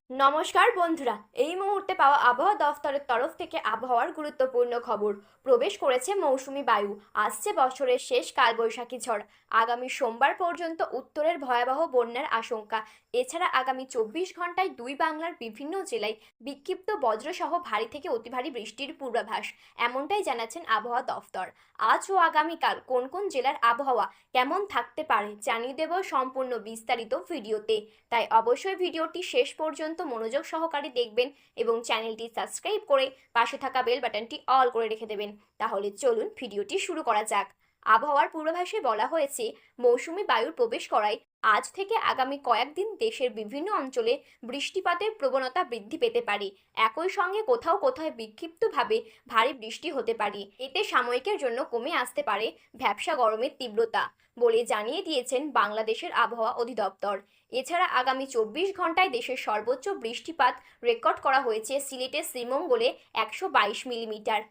নমস্কার বন্ধুরা, এই মুহূর্তে পাওয়া আবহাওয়া দফতরের তরফ থেকে আবহাওয়ার গুরুত্বপূর্ণ খবর। প্রবেশ করেছে মৌসুমি বায়ু। আসছে বছরের শেষ কালবৈশাখী ঝড়। আগামী সোমবার পর্যন্ত উত্তরের ভয়াবহ বন্যার আশঙ্কা। এছাড়া আগামী 24 ঘন্টায় দুই বাংলার বিভিন্ন জেলায় বিক্ষিপ্ত বজ্রসহ ভারী থেকে অতি ভারী বৃষ্টির পূর্বাভাস। এমনটাই জানাচ্ছেন আবহাওয়া দফতর। আজ ও আগামীকাল কোন কোন জেলার আবহাওয়া কেমন থাকতে পারে জানিয়ে দেব সম্পূর্ণ বিস্তারিত ভিডিওতে। তাই অবশ্যই ভিডিওটি শেষ পর্যন্ত মনোযোগ সহকারে দেখবেন এবং চ্যানেলটি সাবস্ক্রাইব করে পাশে থাকা বেল বাটনটি অল করে রেখে দেবেন। তাহলে চলুন ভিডিওটি শুরু করা যাক। আবহাওয়ার পূর্বাভাসে বলা হয়েছে, মৌসুমি বায়ুর প্রবেশ করায় আজ থেকে আগামী কয়েকদিন দেশের বিভিন্ন অঞ্চলে বৃষ্টিপাতের প্রবণতা বৃদ্ধি পেতে পারে। একই সঙ্গে কোথাও কোথাও বিক্ষিপ্তভাবে ভারী বৃষ্টি হতে পারে। এতে সাময়িকের জন্য কমে আসতে পারে ভ্যাপসা গরমের তীব্রতা বলে জানিয়ে দিয়েছেন বাংলাদেশের আবহাওয়া অধিদপ্তর। এছাড়া আগামী 24 ঘন্টায় দেশের সর্বোচ্চ বৃষ্টিপাত রেকর্ড করা হয়েছে সিলেটের শ্রীমঙ্গলে 122 মিলিমিটার,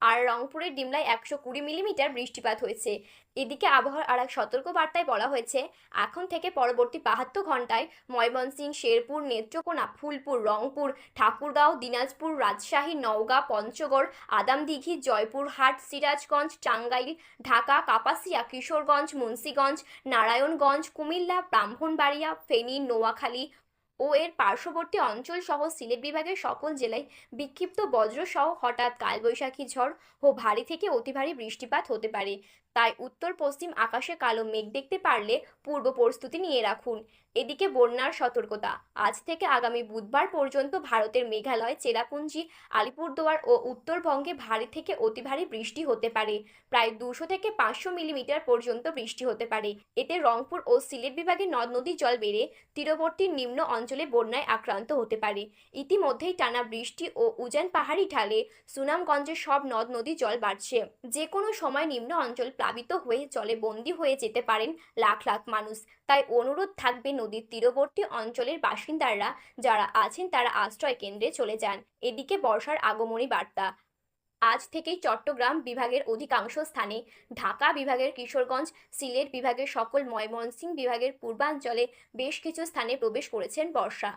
আর রংপুরের ডিমলায় 120 মিলিমিটার বৃষ্টিপাত হয়েছে। এদিকে আবহাওয়ার আর এক সতর্কবার্তায় বলা হয়েছে, এখন থেকে পরবর্তী 72 ঘন্টায় ময়মনসিংহ, শেরপুর, নেত্রকোনা, ফুলপুর, রংপুর, ঠাকুরগাঁও, দিনাজপুর, রাজশাহী, নওগাঁ, পঞ্চগড়, আদামদিঘি, জয়পুরহাট, সিরাজগঞ্জ, টাঙ্গাইল, ঢাকা, কাপাসিয়া, কিশোরগঞ্জ, মুন্সিগঞ্জ, নারায়ণগঞ্জ, কুমিল্লা, ব্রাহ্মণবাড়িয়া, ফেনী, নোয়াখালী ও এর পার্শ্ববর্তী অঞ্চল সহ সিলেট বিভাগের সকল জেলায় বিক্ষিপ্ত বজ্রসহ হঠাৎ কালবৈশাখী ঝড় ও ভারী থেকে অতি ভারী বৃষ্টিপাত হতে পারে। তাই উত্তর পশ্চিম আকাশে কালো মেঘ দেখতে পারলে পূর্ব প্রস্তুতি নিয়ে রাখুন। এদিকে বন্যার সতর্কতা। আজ থেকে আগামী বুধবার পর্যন্ত ভারতের মেঘালয়, চেরাপুঞ্জি, আলিপুরদুয়ার ও উত্তরবঙ্গে ভারী থেকে অতি ভারী বৃষ্টি হতে পারে। প্রায় 200 থেকে 500 মিলিমিটার পর্যন্ত বৃষ্টি হতে পারে। এতে রংপুর ও সিলেট বিভাগে নদ নদীর জল বেড়ে তীরবর্তী নিম্ন অঞ্চলে বন্যায় আক্রান্ত হতে পারে। ইতিমধ্যেই টানা বৃষ্টি ও উজান পাহাড়ি ঢালে সুনামগঞ্জের সব নদ নদী জল বাড়ছে। যে কোনো সময় নিম্ন অঞ্চল প্লাবিত হয়ে জলে বন্দী হয়ে যেতে পারেন লাখ লাখ মানুষ। তাই অনুরোধ থাকবে, নদীর তীরবর্তী অঞ্চলের বাসিন্দারা যারা আছেন তারা আশ্রয় কেন্দ্রে চলে যান। এদিকে বর্ষার আগমনী বার্তা। আজ থেকেই চট্টগ্রাম বিভাগের অধিকাংশ স্থানে, ঢাকা বিভাগের কিশোরগঞ্জ, সিলেট বিভাগের সকল, ময়মনসিংহ বিভাগের পূর্বাঞ্চলে বেশ কিছু স্থানে প্রবেশ করেছেন বর্ষা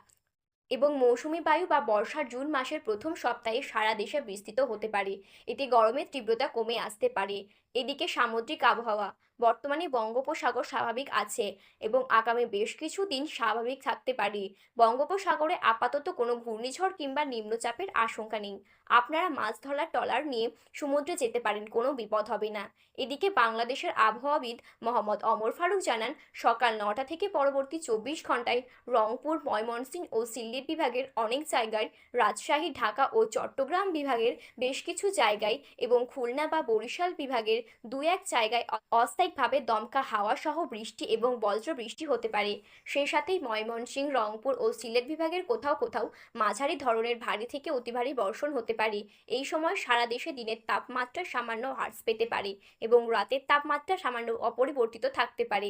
এবং মৌসুমি বায়ু বা বর্ষা জুন মাসের প্রথম সপ্তাহে সারা দেশে বিস্তৃত হতে পারে। এতে গরমের তীব্রতা কমে আসতে পারে। এদিকে সামুদ্রিক আবহাওয়া। বর্তমানে বঙ্গোপসাগর স্বাভাবিক আছে এবং আগামী বেশ কিছু দিন স্বাভাবিক থাকতে পারে। বঙ্গোপসাগরে আপাতত কোনো ঘূর্ণিঝড় কিংবা নিম্নচাপের আশঙ্কা নেই। আপনারা মাছ ধরার ট্রলার নিয়ে সমুদ্রে যেতে পারেন, কোনো বিপদ হবে না। এদিকে বাংলাদেশের আবহাওয়াবিদ মোহাম্মদ ওমর ফারুক জানান, সকাল 9টা থেকে পরবর্তী 24 ঘন্টায় রংপুর, ময়মনসিংহ ও সিলেট বিভাগের অনেক জায়গায়, রাজশাহী, ঢাকা ও চট্টগ্রাম বিভাগের বেশ কিছু জায়গায় এবং খুলনা বা বরিশাল বিভাগের দু এক জায়গায় অস্থায়িকভাবে দমকা হাওয়া সহ বৃষ্টি এবং বজ্র বৃষ্টি হতে পারে। সেই সাথেই ময়মনসিংহ, রংপুর ও সিলেট বিভাগের কোথাও কোথাও মাঝারি ধরনের ভারী থেকে অতি ভারী বর্ষণ হতে পারে। এই সময় সারা দেশে দিনের তাপমাত্রা সামান্য হ্রাস পেতে পারে এবং রাতের তাপমাত্রা সামান্য অপরিবর্তিত থাকতে পারে।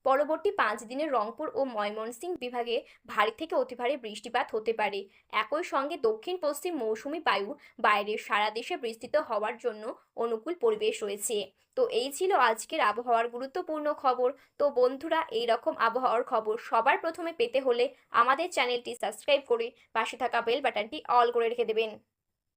পরবর্তী 5 দিনে রংপুর ও ময়মনসিংহ বিভাগে ভারী থেকে অতি ভারী বৃষ্টিপাত হতে পারে। একই সঙ্গে দক্ষিণ পশ্চিম মৌসুমি বায়ু বাইরে সারা দেশে বিস্তৃত হওয়ার জন্য অনুকূল পরিবেশ রয়েছে। তো এই ছিল আজকের আবহাওয়ার গুরুত্বপূর্ণ খবর। তো বন্ধুরা, এই রকম আবহাওয়ার খবর সবার প্রথমে পেতে হলে আমাদের চ্যানেলটি সাবস্ক্রাইব করে পাশে থাকা বেল বাটনটি অল করে রেখে দেবেন।